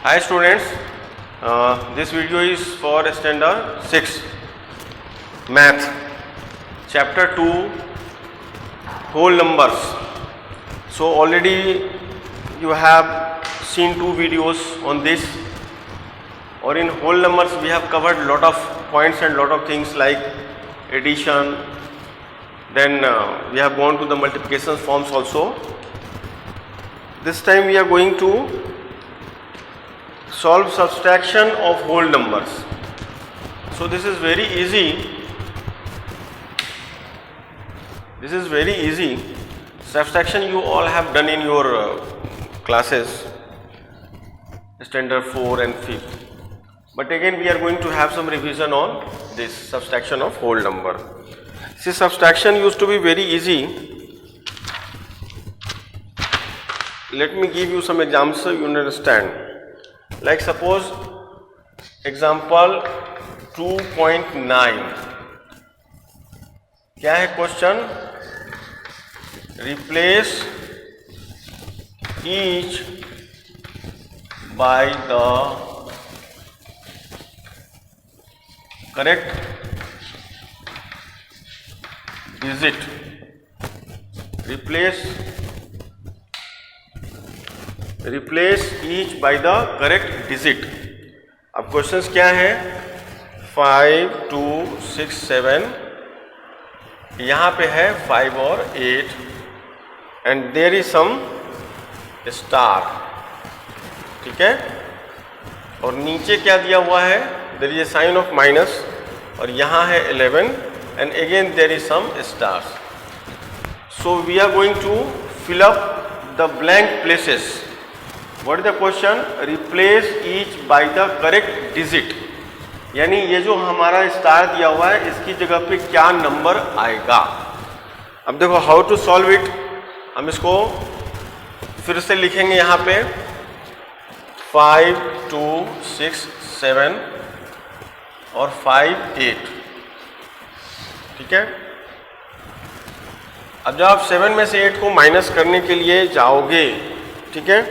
Hi students, this video is for standard 6 math chapter 2 whole numbers. So already you have seen 2 videos on this, or in whole numbers we have covered lot of points and lot of things like addition, then we have gone to the multiplication forms also. This time we are going to solve subtraction of whole numbers. So this is very easy. Subtraction you all have done in your classes standard 4 and 5th, but again we are going to have some revision on this subtraction of whole number. See, subtraction used to be very easy. Let me give you some examples so you understand. Like suppose example 2.9, क्या है question? Replace each by the correct digit. Replace each by the correct digit. अब questions क्या है? 5, 2, 6, 7, यहाँ पे है 5 और 8 and there is some star, ठीक है, और नीचे क्या दिया हुआ है? There is a sign of minus, और यहाँ है 11 and again there is some stars. So we are going to fill up the blank places. What is the question? Replace each by the correct digit. यानी ये जो हमारा star दिया हुआ है इसकी जगह पे क्या नंबर आएगा. अब देखो हाउ टू सॉल्व इट. हम इसको फिर से लिखेंगे यहाँ पे 5, 2, 6, 7 और 5, 8, ठीक है. अब जब आप 7 में से 8 को माइनस करने के लिए जाओगे, ठीक है,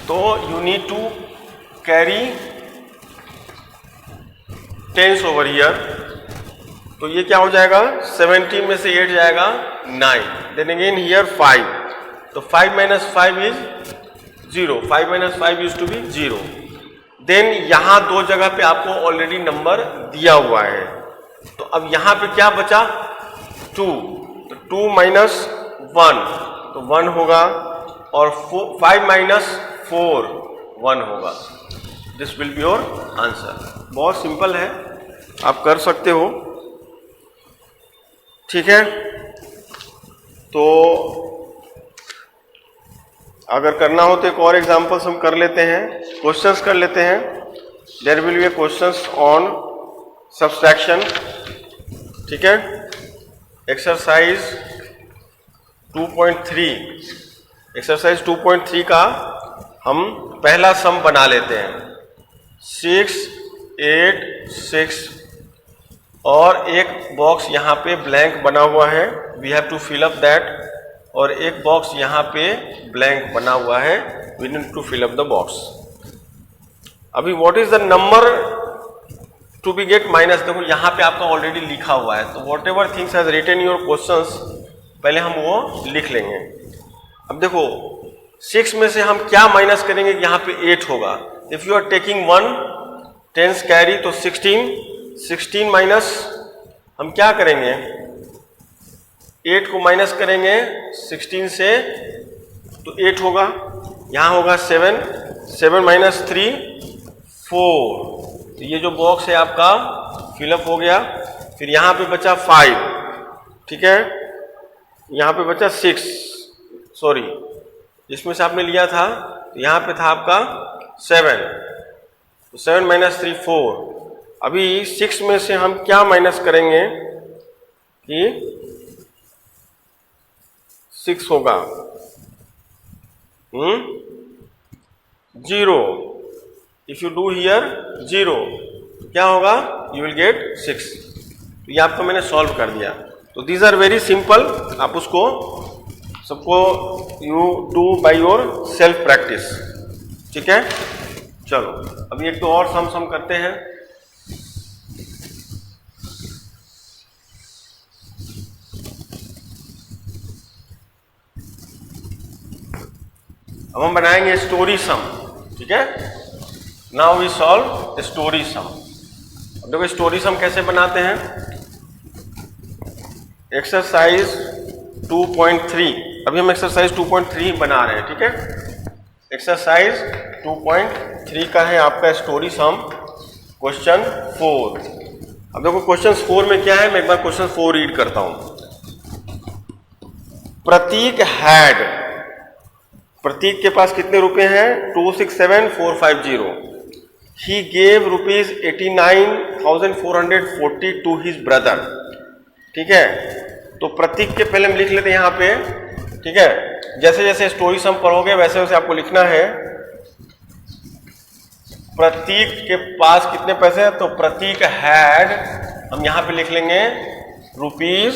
तो you need to carry tens over here. तो ये क्या हो जाएगा? 17 में से 8 जाएगा 9, देन अगेन हियर 5. तो 5 minus 5 is 0. 5 minus 5 use to be 0. Then यहाँ दो जगह पे आपको ऑलरेडी नंबर दिया हुआ है. तो अब यहाँ पे क्या बचा? 2. तो 2 माइनस 1 तो 1 होगा, और 5 माइनस 4 1 होगा. This will be your answer. बहुत सिंपल है, आप कर सकते हो, ठीक है. तो अगर करना हो तो एक और एग्जांपल्स हम कर लेते हैं, क्वेश्चंस कर लेते हैं. There will be questions on subtraction, ठीक है. एक्सरसाइज 2.3. एक्सरसाइज 2.3 का हम पहला सम बना लेते हैं. 6, 8, 6 और एक बॉक्स यहाँ पे ब्लैंक बना हुआ है. We have to fill up that. और एक बॉक्स यहाँ पे ब्लैंक बना हुआ है. We need to fill up the box. अभी what is the number to be get minus? देखो यहाँ पे आपका ऑलरेडी लिखा हुआ है, तो whatever things has written your questions पहले हम वो लिख लेंगे. अब देखो 6 में से हम क्या माइनस करेंगे? यहाँ पे 8 होगा. If you are taking 1 tens carry तो 16 माइनस हम क्या करेंगे? 8 को माइनस करेंगे 16 से तो 8 होगा. यहाँ होगा 7 माइनस 3 4. तो ये जो बॉक्स है आपका फिलअप हो गया. फिर यहाँ पे बचा 5, ठीक है. यहाँ पे बचा 6, सॉरी, जिसमें से आपने लिया था तो यहाँ पे था आपका 7. तो 7 माइनस 3 4. अभी 6 में से हम क्या माइनस करेंगे कि 6 होगा 0. इफ यू डू हियर 0 क्या होगा? You will gate 6. तो ये आपको मैंने सॉल्व कर दिया. तो दीज आर वेरी सिंपल. आप उसको सबको you do by your self practice, ठीक है, चलो अभी एक दो और सम करते हैं। अब हम बनाएंगे स्टोरी सम, ठीक है। नाउ वी सॉल्व स्टोरी सम। अब देखो स्टोरी सम कैसे बनाते हैं। एक्सरसाइज 2.3, अभी हम एक्सरसाइज 2.3 बना रहे हैं, ठीक है। एक्सरसाइज 2.3 का है आपका स्टोरी सम क्वेश्चन 4। अब देखो क्वेश्चन 4 में क्या है, मैं एक बार क्वेश्चन 4 रीड करता हूं। प्रतीक के पास कितने रुपए हैं, 267450। He gave rupees 89,440 to his brother, ठीक है। तो प्रतीक के पहले हम लिख लेते हैं यहाँ पे, ठीक है। जैसे जैसे स्टोरी सम पढ़ोगे वैसे वैसे आपको लिखना है। प्रतीक के पास कितने पैसे हैं, तो प्रतीक हैड, हम यहां पे लिख लेंगे रुपीज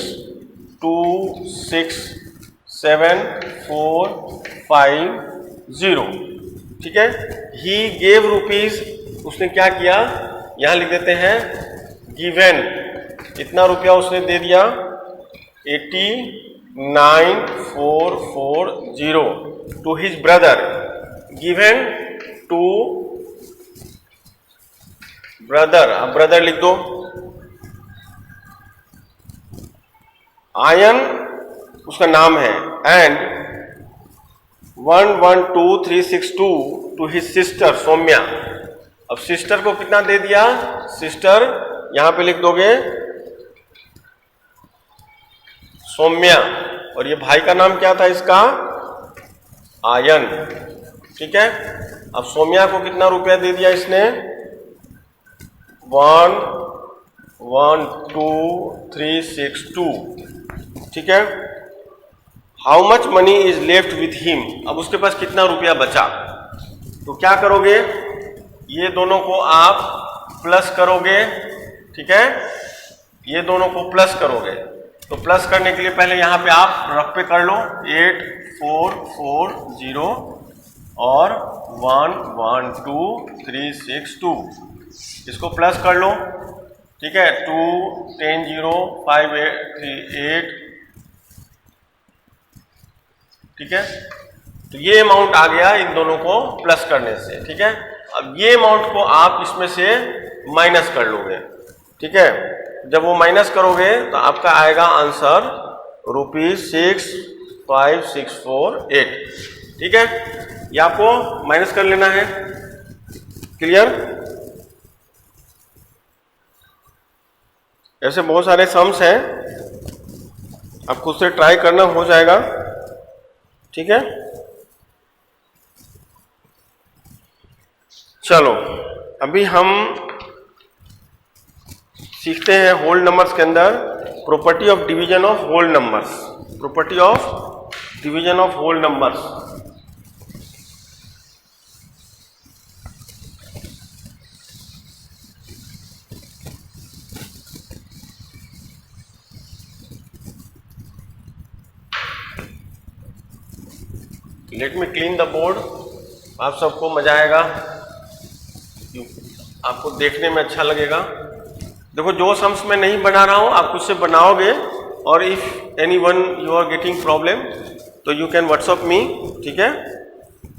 267450, ठीक है। ही गेव रुपीज, उसने क्या किया, यहां लिख देते हैं गिवन, कितना रुपया उसने दे दिया, 89,440 to his brother, given to brother. अब ब्रदर लिख दो। आयन उसका नाम है, and 112,362 to his sister Saumya. अब सिस्टर को कितना दे दिया, सिस्टर यहां पे लिख दोगे सौम्या, और ये भाई का नाम क्या था इसका, आयन, ठीक है। अब सौम्या को कितना रुपया दे दिया इसने, 112,362, ठीक है। How much money is left with him, अब उसके पास कितना रुपया बचा। तो क्या करोगे, ये दोनों को आप प्लस करोगे, ठीक है। ये दोनों को प्लस करोगे, तो प्लस करने के लिए पहले यहां पे आप रफ पे कर लो 8440 और 112,362, इसको प्लस कर लो, ठीक है। 2 10 0 5 8, ठीक है। तो ये अमाउंट आ गया इन दोनों को प्लस करने से, ठीक है। अब ये अमाउंट को आप इसमें से माइनस कर लोगे, ठीक है। जब वो माइनस करोगे तो आपका आएगा आंसर ₹65648, ठीक है। ये आपको माइनस कर लेना है, क्लियर। ऐसे बहुत सारे सम्स हैं, आप खुद से ट्राई करना, हो जाएगा, ठीक है। चलो अभी हम सीखते हैं होल नंबर्स के अंदर property of division of whole numbers, property of division of whole numbers. Let me clean the board, आप सबको मजा आएगा, आपको देखने में अच्छा लगेगा। देखो जो सम्स मैं नहीं बना रहा हूं आप खुद से बनाओगे, और if any one you are getting problem तो यू कैन व्हाट्सअप मी, ठीक है।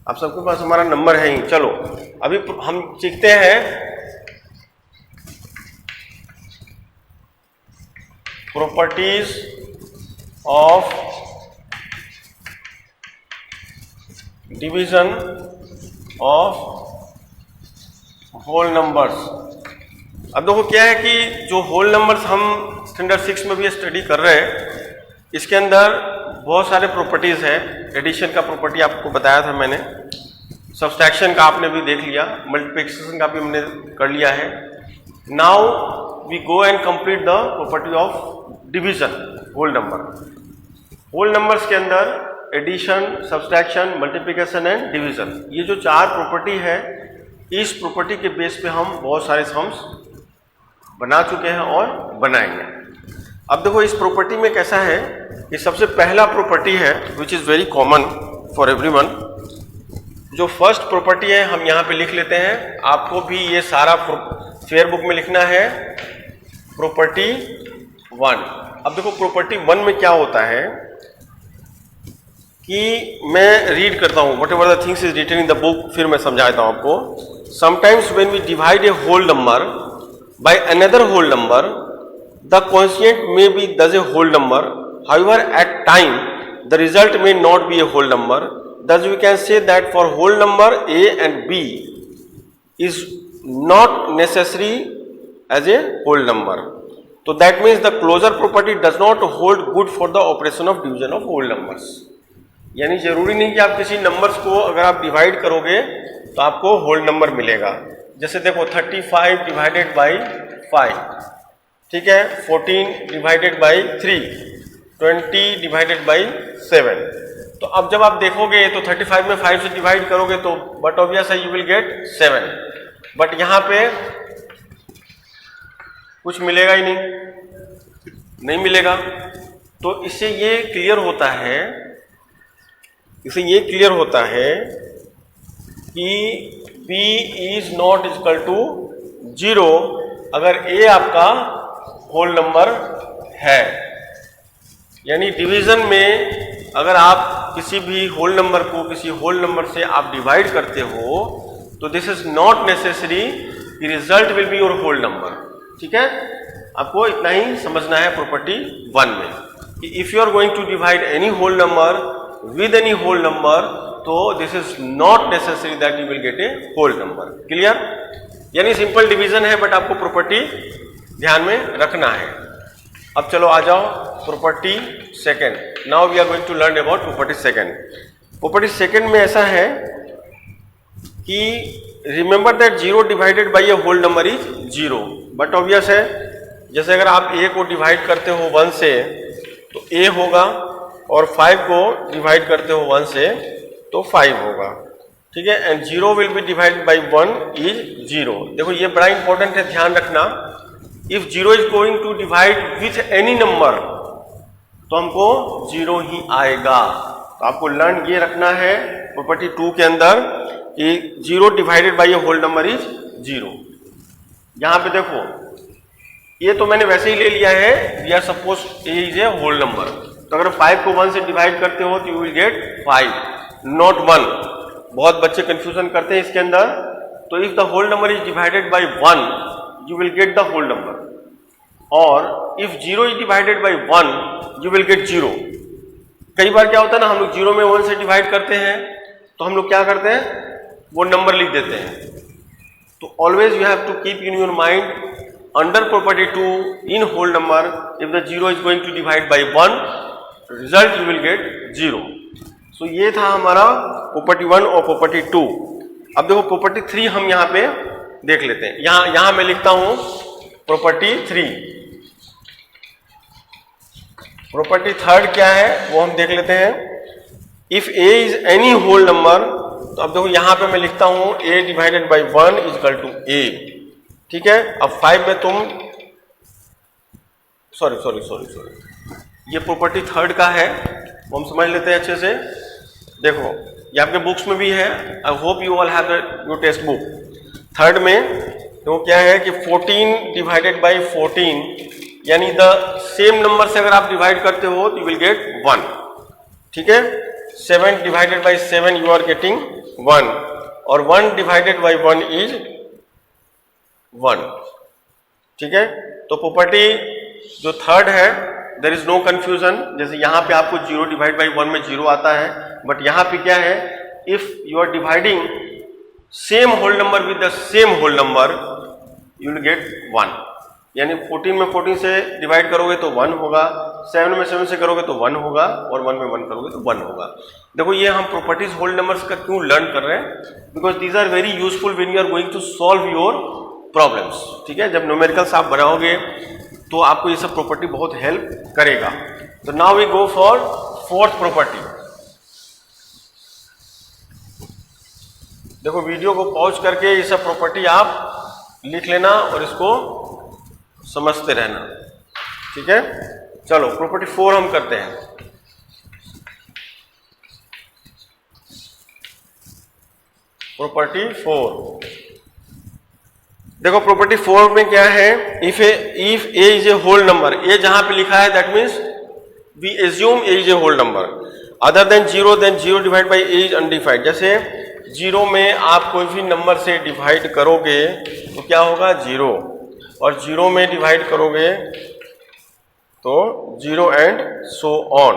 आप सबके पास हमारा नंबर है ही। चलो अभी हम सीखते हैं properties of division of whole numbers. अब देखो क्या है कि जो होल नंबर्स हम स्टैंडर्ड 6 में भी स्टडी कर रहे हैं, इसके अंदर बहुत सारे प्रॉपर्टीज है। एडिशन का प्रॉपर्टी आपको बताया था मैंने, सब्सट्रैक्शन का आपने भी देख लिया, मल्टीप्लिकेशन का भी हमने कर लिया है। Now we go and complete the property of division whole number. Whole numbers के अंदर addition, subtraction, multiplication and division, ये जो 4 प्रॉपर्टी है, इस प्रॉपर्टी के बेस पे हम बहुत सारे सम्स बना चुके हैं और बनाएंगे। अब देखो इस प्रॉपर्टी में कैसा है, ये सबसे पहला प्रॉपर्टी है which is very common for everyone. जो फर्स्ट प्रॉपर्टी है हम यहाँ पे लिख लेते हैं, आपको भी ये सारा फेयर बुक में लिखना है, प्रॉपर्टी 1। अब देखो प्रॉपर्टी 1 में क्या होता है कि मैं रीड करता हूँ, whatever the things is written in the book, फिर मैं समझाता हूँ आपको। Sometimes when we divide a whole number by another whole number, the coefficient may be thus a whole number, however at time the result may not be a whole number. Thus we can say that for whole number a and b is not necessary as a whole number. So that means the closure property does not hold good for the operation of division of whole numbers. यानी जरूरी नहीं कि आप किसी numbers को अगर आप divide करोगे तो आपको होल नंबर मिलेगा। जैसे देखो 35 डिवाइडेड बाई 5, ठीक है, 14 डिवाइडेड बाई 3, 20 डिवाइडेड बाई 7। तो अब जब आप देखोगे तो 35 में 5 से डिवाइड करोगे तो बट ऑब्वियस है यू विल गेट 7, बट यहाँ पे कुछ मिलेगा ही नहीं मिलेगा। तो इससे ये क्लियर होता है कि b is not equal to 0 अगर a आपका होल नंबर है। यानी डिवीजन में अगर आप किसी भी होल नंबर को किसी होल नंबर से आप डिवाइड करते हो तो दिस इज नॉट नेसेसरी कि result will be your whole number. ठीक है, आपको इतना ही समझना है प्रॉपर्टी 1 में कि if you are going to divide any whole number with any whole number तो this is not necessary that you will get a whole number. Clear? यानी सिंपल डिवीजन है बट आपको प्रॉपर्टी ध्यान में रखना है। अब चलो आ जाओ property second. Now we are going to learn about property second. Property second में ऐसा है कि remember that 0 divided by a whole number is 0, but obvious है जैसे अगर आप a को डिवाइड करते हो 1 से तो a होगा और 5 को डिवाइड करते हो 1 से तो 5 होगा। ठीक है, and 0 will be divided by 1 is 0। देखो ये बड़ा इंपॉर्टेंट है, ध्यान रखना। If 0 is going to divide with any number तो हमको 0 ही आएगा। तो आपको लर्न ये रखना है प्रॉपर्टी 2 के अंदर कि 0 divided by a whole number is 0। यहां पे देखो ये तो मैंने वैसे ही ले लिया है, we are suppose a is a whole number. तो अगर 5 को 1 से डिवाइड करते हो तो यू विल गेट 5 नॉट 1। बहुत बच्चे कंफ्यूजन करते हैं इसके अंदर। तो if the whole number is divided by 1 you will get the whole number, और if 0 is divided by 1 you will get 0। कई बार क्या होता है ना, हम लोग 0 में 1 से डिवाइड करते हैं तो हम लोग क्या करते हैं, वो नंबर लिख देते हैं। तो always you have to keep in your mind under property 2 in whole number if the 0 is going to divide by 1 result you will get 0। So ये था हमारा प्रॉपर्टी 1 और प्रॉपर्टी 2। अब देखो प्रॉपर्टी 3 हम यहाँ पे देख लेते हैं। यहां मैं लिखता हूं प्रॉपर्टी 3। प्रॉपर्टी थर्ड क्या है वो हम देख लेते हैं। If a is any whole number, तो अब देखो यहां पे मैं लिखता हूं a divided by 1 is equal to a। ठीक है, अब 5 में तुम सॉरी ये प्रॉपर्टी थर्ड का है, वो हम समझ लेते हैं अच्छे से। देखो ये आपके बुक्स में भी है, I hope you all have your text book. Third में तो क्या है कि 14 डिवाइडेड बाई 14 यानी द सेम नंबर से अगर आप डिवाइड करते हो तो यू विल गेट 1। ठीक है, 7 divided by 7 you are getting 1, और 1 डिवाइडेड बाई 1 इज 1। ठीक है, तो प्रॉपर्टी जो थर्ड है देयर इज नो कंफ्यूजन। जैसे यहां पे आपको 0 डिवाइड बाई 1 में 0 आता है, बट यहां पे क्या है, if you are dividing same whole number with the same whole number you will get 1। यानी 14 में 14 से डिवाइड करोगे तो 1 होगा, 7 में 7 से करोगे तो 1 होगा, और 1 में 1 करोगे तो 1 होगा। देखो ये हम प्रॉपर्टीज होल नंबर्स का क्यों लर्न कर रहे हैं, because these are very useful when you are going to solve your problems. ठीक है, जब न्यूमेरिकल्स आप बनाओगे तो आपको ये सब प्रॉपर्टी बहुत हेल्प करेगा। तो now we go for fourth property. देखो वीडियो को पॉज करके ये सब प्रॉपर्टी आप लिख लेना और इसको समझते रहना। ठीक है, चलो प्रॉपर्टी 4 हम करते हैं। प्रॉपर्टी 4, देखो प्रॉपर्टी 4 में क्या है, if A is a whole number, A जहां पे लिखा है that means we assume A is a whole number, other than zero divide by A is undefined. जैसे जीरो में आप कोई भी नंबर से डिवाइड करोगे तो क्या होगा, जीरो, और जीरो में डिवाइड करोगे तो जीरो एंड सो ऑन।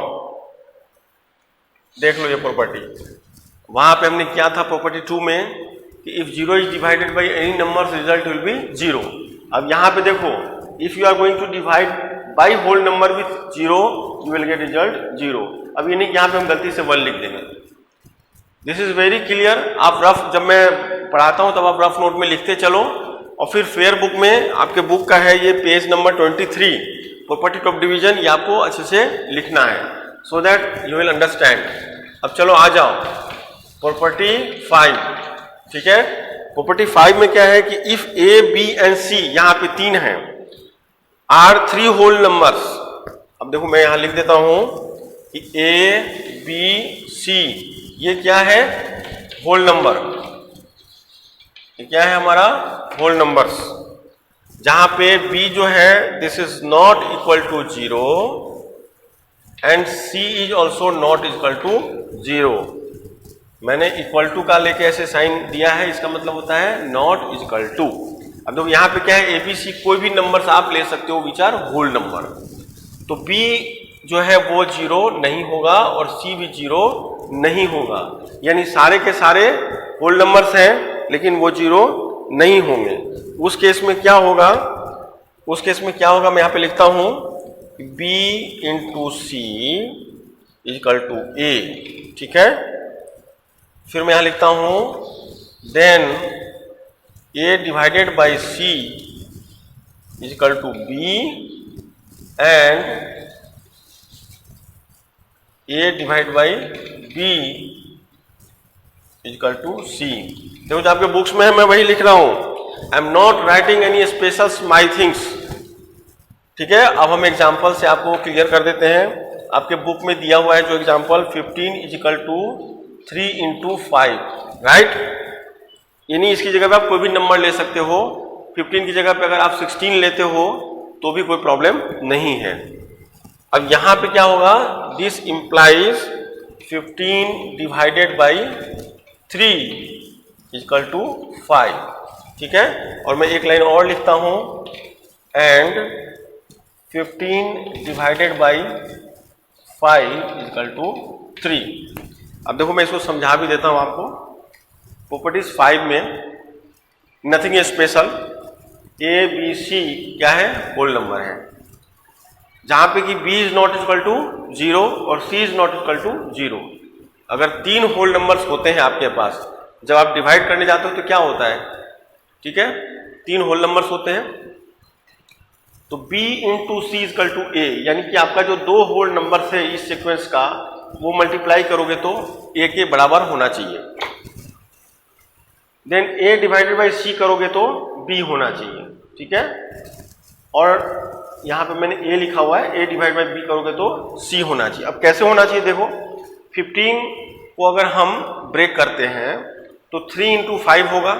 देख लो ये प्रॉपर्टी, वहां पे हमने क्या था प्रॉपर्टी 2 में कि if zero is divided by any number result will be zero. अब यहाँ पे देखो, if you are going to divide by whole number with zero you will get result zero. अब ये नहीं कि यहाँ पे हम गलती से 1 लिख देंगे। This is very clear. आप रफ, जब मैं पढ़ाता हूँ तब आप रफ नोट में लिखते चलो, और फिर फेयर बुक में, आपके बुक का है ये page number 23, property of division, ये आपको अच्छे से लिखना है so that you will understand. अब चलो आ जाओ प्रॉपर्टी 5, ठीक है। प्रॉपर्टी 5 में क्या है कि इफ ए बी एंड सी, यहाँ पे 3 हैं, आर 3 होल नंबर्स। अब देखो मैं यहां लिख देता हूं कि ए बी सी ये क्या है, होल नंबर, ये क्या है हमारा होल नंबर्स, जहां पे बी जो है this is not equal to zero and C is also not equal to zero. मैंने इक्वल टू का लेके ऐसे साइन दिया है, इसका मतलब होता है नॉट इक्वल टू। अब देखो यहाँ पे क्या है, एबीसी कोई भी नंबर आप ले सकते हो विच आर होल नंबर, तो बी जो है वो जीरो नहीं होगा और सी भी जीरो नहीं होगा, यानी सारे के सारे होल नंबर्स हैं लेकिन वो जीरो नहीं होंगे। उस केस में क्या होगा, उस केस में क्या होगा, मैं यहाँ पे लिखता हूं B into C equal to A, ठीक है। फिर मैं यहां लिखता हूं then A divided by C equal to B and A divide by B equal to C. देखो जो आपके बुक्स में है मैं वही लिख रहा हूं, I am not writing any special my things, ठीक है। अब हम एग्जाम्पल से आपको क्लियर कर देते हैं। आपके बुक में दिया हुआ है जो example 15 is equal to 3 into 5, right. यानी इसकी जगह पे आप कोई भी नंबर ले सकते हो, 15 की जगह पे अगर आप 16 लेते हो तो भी कोई प्रॉब्लम नहीं है। अब यहां पे क्या होगा, this implies 15 divided by 3 equal to 5, ठीक है। और मैं एक लाइन और लिखता हूं and 15 divided by 5 equal to 3। अब देखो मैं इसको समझा भी देता हूं आपको। प्रॉपर्टीज 5 में nothing special, A B C क्या है, होल नंबर है, जहां पे कि B is not equal to zero और C is not equal to zero. अगर 3 होल नंबर्स होते हैं आपके पास, जब आप डिवाइड करने जाते हो तो क्या होता है, ठीक है, 3 होल नंबर्स होते हैं, तो b into C equal to A, यानी कि आपका जो 2 होल नंबर है इस सीक्वेंस का वो मल्टीप्लाई करोगे तो a के बराबर होना चाहिए। Then a divided by c करोगे तो b होना चाहिए, ठीक है। और यहां पे मैंने a लिखा हुआ है, a डिवाइड बाई b करोगे तो c होना चाहिए। अब कैसे होना चाहिए, देखो 15 को अगर हम ब्रेक करते हैं तो 3 इंटू 5 होगा,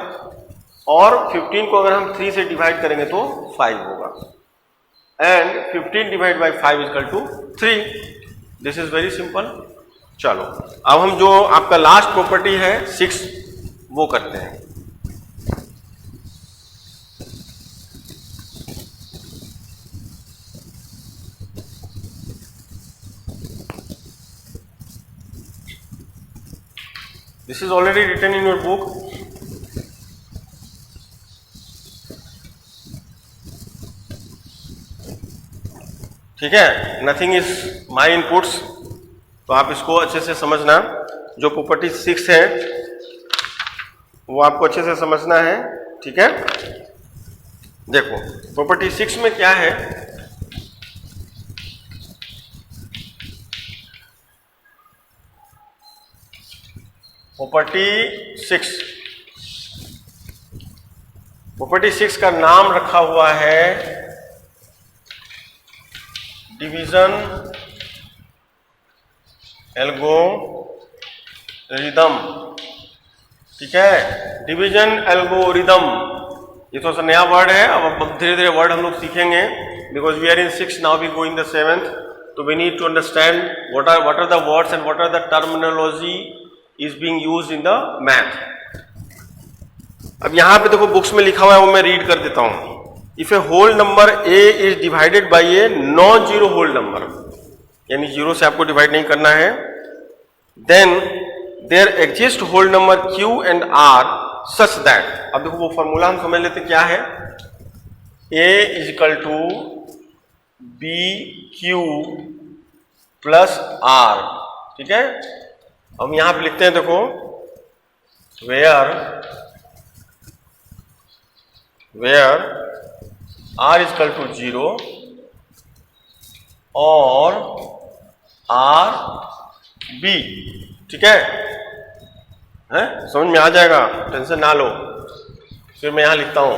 और 15 को अगर हम 3 से डिवाइड करेंगे तो 5 होगा, and 15 divide by 5 equal to 3। This is very simple. चलो अब हम जो आपका लास्ट प्रॉपर्टी है 6 वो करते हैं। This is already written in your book. ठीक है, नथिंग इज माई इनपुट्स, तो आप इसको अच्छे से समझना। जो प्रॉपर्टी 6 है वो आपको अच्छे से समझना है, ठीक है। देखो प्रॉपर्टी 6 में क्या है, प्रॉपर्टी 6 का नाम रखा हुआ है डिवीजन एल्गोरिदम। ठीक है, डिवीजन एल्गोरिदम, ये थोड़ा सा नया वर्ड है, अब धीरे धीरे वर्ड हम लोग सीखेंगे, because we are in 6 now, we going the 7th, तो we need to understand what are the words and what are the terminology is being used in the math. अब यहां पे देखो बुक्स में लिखा हुआ है, वो मैं रीड कर देता हूं। If a whole number A is divided by a non zero whole number, B zero से आपको डिवाइड नहीं करना है, then there exist whole number Q and R such that, अब देखो वो फॉर्मूला हम समझ लेते क्या है, A is equal to B Q plus R, ठीक है। हम यहां पे लिखते हैं, देखो where R is equal to 0 और आर बी, ठीक है, समझ में आ जाएगा, टेंशन ना लो। फिर मैं यहां लिखता हूं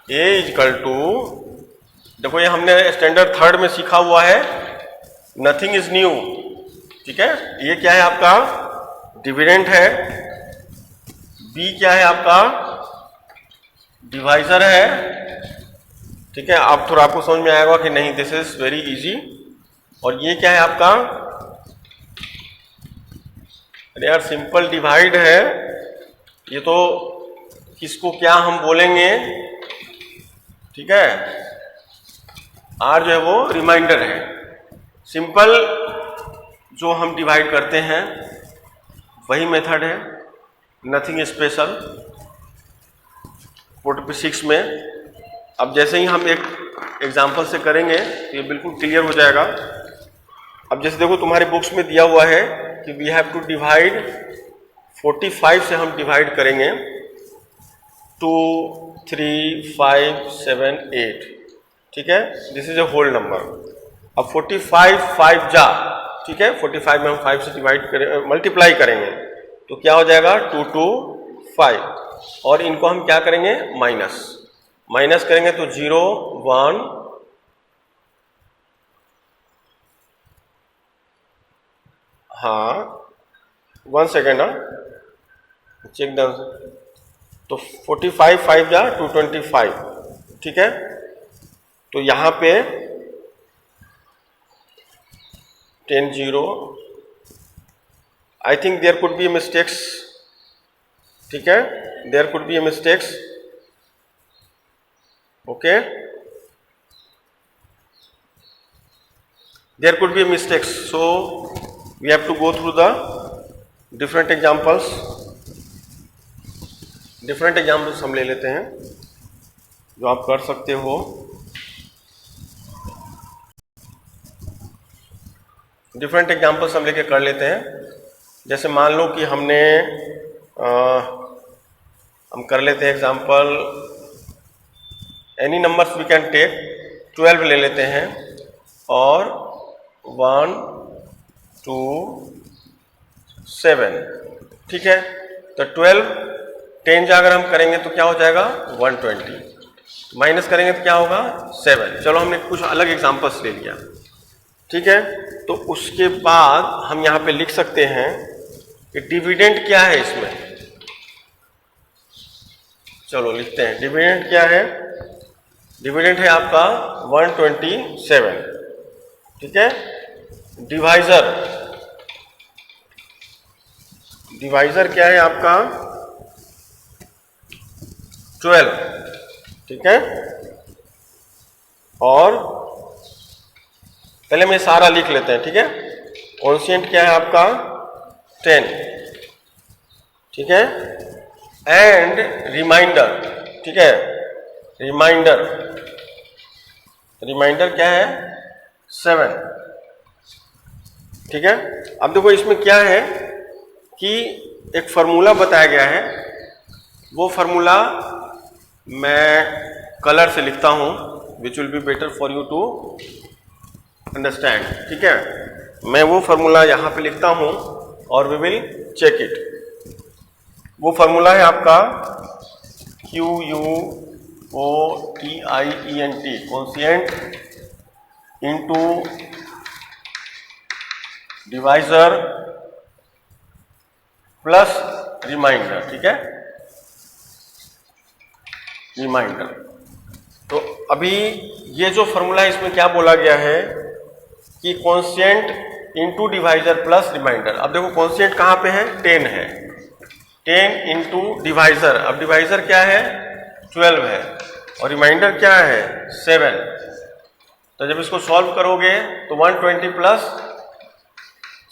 ए इज इक्वल टू, देखो ये हमने स्टैंडर्ड थर्ड में सीखा हुआ है, नथिंग इज न्यू, ठीक है। ये क्या है आपका डिविडेंड है, बी क्या है आपका डिवाइजर है, ठीक है। आप थोड़ा आपको समझ में आएगा कि नहीं, दिस इज वेरी इजी। और ये क्या है आपका, अरे यार सिंपल डिवाइड है, ये तो किसको क्या हम बोलेंगे, ठीक है। आर जो है वो रिमाइंडर है, सिंपल जो हम डिवाइड करते हैं वही मेथड है, नथिंग स्पेशल। 46 में अब जैसे ही हम एक एग्जांपल से करेंगे तो ये बिल्कुल क्लियर हो जाएगा। अब जैसे देखो तुम्हारे बुक्स में दिया हुआ है कि वी हैव टू डिवाइड 45 से हम डिवाइड करेंगे 2 3 5 7 8, ठीक है, this is a whole number. अब 45 5 जा, ठीक है, 45 में हम 5 से डिवाइड करें, मल्टीप्लाई करेंगे तो क्या हो जाएगा 2 2 5, और इनको हम क्या करेंगे माइनस करेंगे तो 0 1, हाँ 1 सेकेंड, चेक डाउन, तो 45 5 जा 225, ठीक है। तो यहां पे 10 0, I think there could be mistakes, ठीक है, there could be mistakes, okay, there could be mistakes, so we have to go through the different examples हम ले लेते हैं जो आप कर सकते हो। डिफरेंट एग्जाम्पल्स हम लेके कर लेते हैं। जैसे मान लो कि हमने हम कर लेते हैं example, any numbers we can take, 12 ले लेते हैं और 1 2 7, ठीक है। तो 12 10 जा अगर हम करेंगे तो क्या हो जाएगा 120, माइनस करेंगे तो क्या होगा 7। चलो हमने कुछ अलग एग्जांपल्स ले लिया, ठीक है। तो उसके बाद हम यहाँ पे लिख सकते हैं कि डिविडेंड क्या है इसमें, चलो लिखते हैं डिविडेंड क्या है। डिविडेंड है आपका 127, ठीक है। डिवाइजर क्या है आपका 12, ठीक है। और पहले मैं सारा लिख लेते हैं, ठीक है। कॉन्स्टेंट क्या है आपका 10, ठीक है। एंड रिमाइंडर, ठीक है, रिमाइंडर क्या है 7, ठीक है। अब देखो इसमें क्या है कि एक फार्मूला बताया गया है, वो फार्मूला मैं कलर से लिखता हूं, which will be better for you to understand, ठीक है। मैं वो फार्मूला यहां पे लिखता हूं और वी विल चेक इट। वो फार्मूला है आपका QUOTIENT, quotient into divisor plus reminder, ठीक है, रिमाइंडर। तो अभी ये जो फॉर्मूला है इसमें क्या बोला गया है कि constant into divisor plus reminder. अब देखो कॉन्स्टेंट कहाँ पे है, 10 है, 10 इंटू डिवाइजर, अब डिवाइजर क्या है 12 है और रिमाइंडर क्या है 7। तो जब इसको सॉल्व करोगे तो 120 प्लस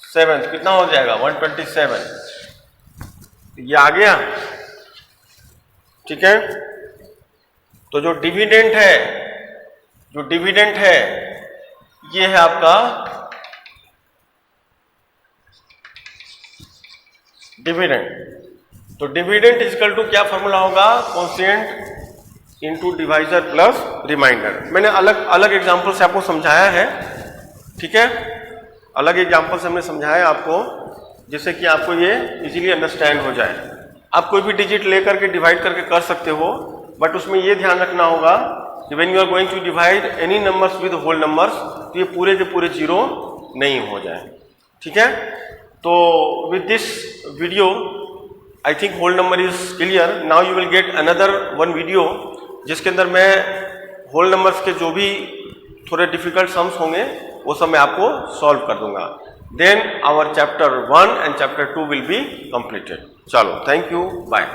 7 कितना हो जाएगा 127, ये आ गया, ठीक है। तो जो डिविडेंड है ये है आपका डिविडेंड। तो डिविडेंड इक्वल टू क्या फॉर्मूला होगा, constant into divisor plus reminder. मैंने अलग अलग एग्जांपल से आपको समझाया है, ठीक है, अलग एग्जांपल से हमने समझाया आपको, जिससे कि आपको ये इजीली अंडरस्टैंड हो जाए। आप कोई भी डिजिट लेकर के डिवाइड करके कर सकते हो, बट उसमें ये ध्यान रखना होगा कि when you are going to divide any numbers with whole numbers, तो ये पूरे के पूरे जीरो नहीं हो जाए, ठीक है। तो with this video I think whole number is clear. Now you will get another one video जिसके अंदर मैं होल नंबर्स के जो भी थोड़े डिफिकल्ट सम्स होंगे वो सब मैं आपको सॉल्व कर दूंगा। Then our chapter 1 and chapter 2 will be completed. चलो, थैंक यू, बाय।